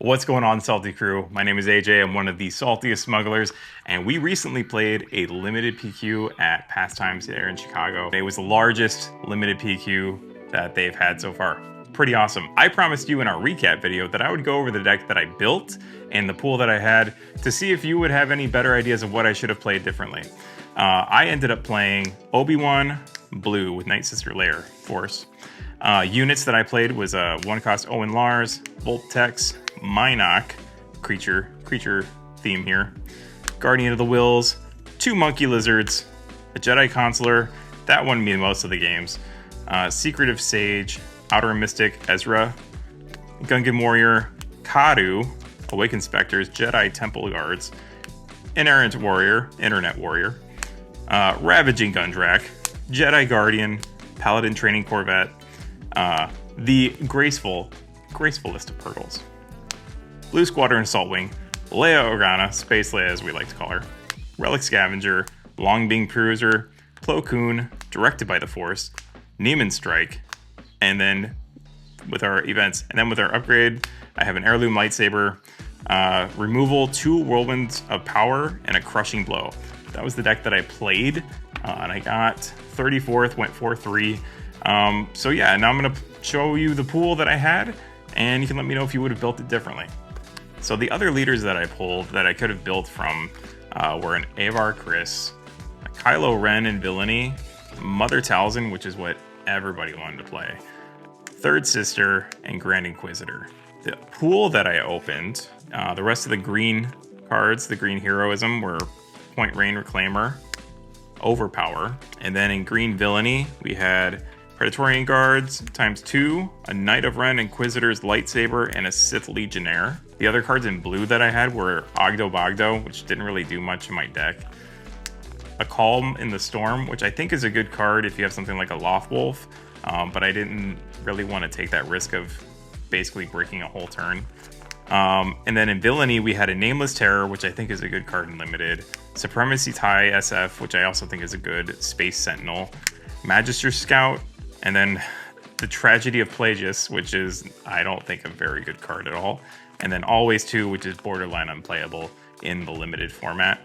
What's going on, Salty Crew? My name is AJ. I'm one of the saltiest smugglers, and we recently played a limited PQ at Pastimes here in Chicago. It was the largest limited PQ that they've had so far. Pretty awesome. I promised you in our recap video that I would go over the deck that I built and the pool that I had to see if you would have any better ideas of what I should have played differently. I ended up playing Obi-Wan Blue with Night Sister Lair Force. Units that I played was one cost Owen Lars, Voltex, Minoc, creature theme here, Guardian of the Wills, 2 Monkey Lizards, a Jedi Consular, that won me most of the games, Secretive Sage, Outer Mystic, Ezra, Gungan Warrior, Kadu, Awakened Specters, Jedi Temple Guards, Inerrant Warrior, Internet Warrior, Ravaging Gundrak, Jedi Guardian, Paladin Training Corvette, the gracefulest of Purgles, Blue Squadron Assault Wing, Leia Organa, Space Leia as we like to call her, Relic Scavenger, Longbing Cruiser, Plo Koon, Directed by the Force, Neiman Strike, and then with our events, and then with our upgrade, I have an Heirloom Lightsaber, removal, 2 Whirlwinds of Power, and a Crushing Blow. That was the deck that I played, and I got 34th, went 4-3. So yeah, now I'm gonna show you the pool that I had, and you can let me know if you would have built it differently. So the other leaders that I pulled that I could have built from were an Avar Chris, a Kylo Ren and Villainy, Mother Talzin, which is what everybody wanted to play, Third Sister, and Grand Inquisitor. The pool that I opened, the rest of the green cards, the green heroism, were Point Rain Reclaimer, Overpower, and then in green Villainy, we had Praetorian Guards ×2, a Knight of Ren Inquisitor's Lightsaber, and a Sith Legionnaire. The other cards in blue that I had were Ogdo Bogdo, which didn't really do much in my deck. A Calm in the Storm, which I think is a good card if you have something like a Lothwolf, but I didn't really want to take that risk of basically breaking a whole turn. And then in Villainy, we had a Nameless Terror, which I think is a good card in Limited. Supremacy Tie SF, which I also think is a good Space Sentinel. Magister Scout, and then the Tragedy of Plagius, which is, I don't think, a very good card at all. And then Always 2, which is borderline unplayable in the limited format.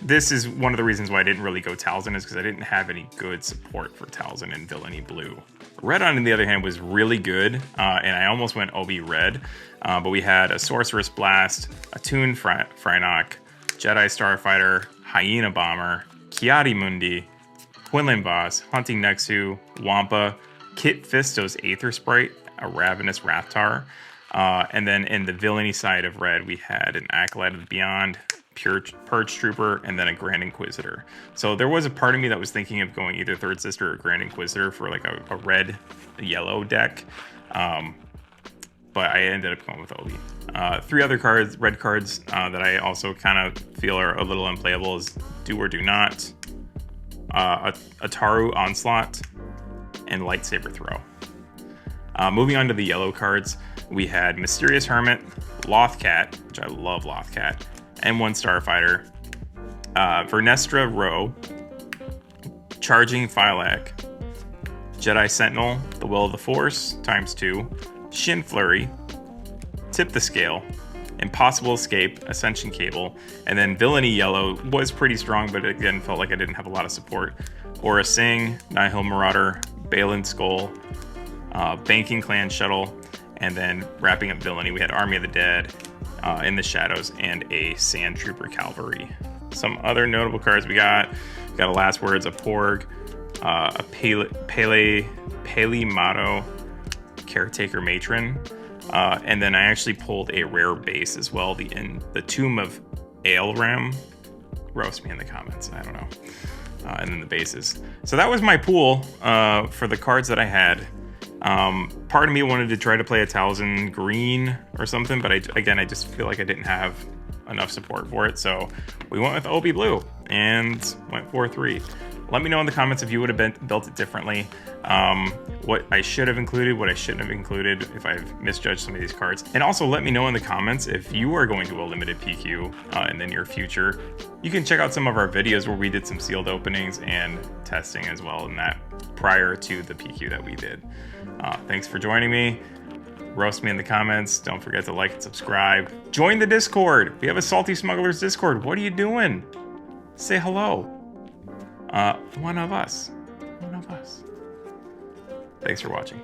This is one of the reasons why I didn't really go Talzin, is because I didn't have any good support for Talzin in Villainy Blue. Red, on the other hand, was really good, and I almost went OB Red, but we had a Sorceress Blast, a Toon Frynok, Jedi Starfighter, Hyena Bomber, Kiadi Mundi, Quinlan Boss, Hunting Nexu, Wampa, Kit Fisto's Aether Sprite, a Ravenous Rathtar, and then in the Villainy side of Red, we had an Acolyte of the Beyond, Purge Trooper, and then a Grand Inquisitor. So there was a part of me that was thinking of going either Third Sister or Grand Inquisitor for like a red-yellow deck, but I ended up going with Obi. 3 other cards, red cards, that I also kind of feel are a little unplayable is Do or Do Not, Ataru Onslaught, and Lightsaber Throw. Moving on to the yellow cards, we had Mysterious Hermit, Lothcat, which I love Lothcat, M1 Starfighter, Vernestra Row, Charging Phylac, Jedi Sentinel, The Will of the Force ×2, Shin Flurry, Tip the Scale, Impossible Escape, Ascension Cable, and then Villainy Yellow was pretty strong, but again felt like I didn't have a lot of support. Aura Singh, Nihil Marauder, Balin Skull, Banking Clan Shuttle, and then wrapping up Villainy, we had Army of the Dead, In the Shadows, and a Sand Trooper Cavalry. Some other notable cards we got a Last Words, a Porg, a Pele Mato, Caretaker Matron, and then I actually pulled a rare base as well, the Tomb of Aelram. Roast me in the comments, I don't know. And then the bases. So that was my pool for the cards that I had. Part of me wanted to try to play a Talzin green or something, but I just feel like I didn't have enough support for it, so we went with OB Blue and went 4-3. Let me know in the comments if you would have built it differently, what I should have included, what I shouldn't have included, if I've misjudged some of these cards. And also let me know in the comments if you are going to a limited PQ in the near future. You can check out some of our videos where we did some sealed openings and testing as well in that prior to the PQ that we did. Thanks for joining me. roast me in the comments. Don't forget to like and subscribe. Join the Discord. We have a Salty Smugglers Discord. What are you doing? Say hello. One of us. One of us. Thanks for watching.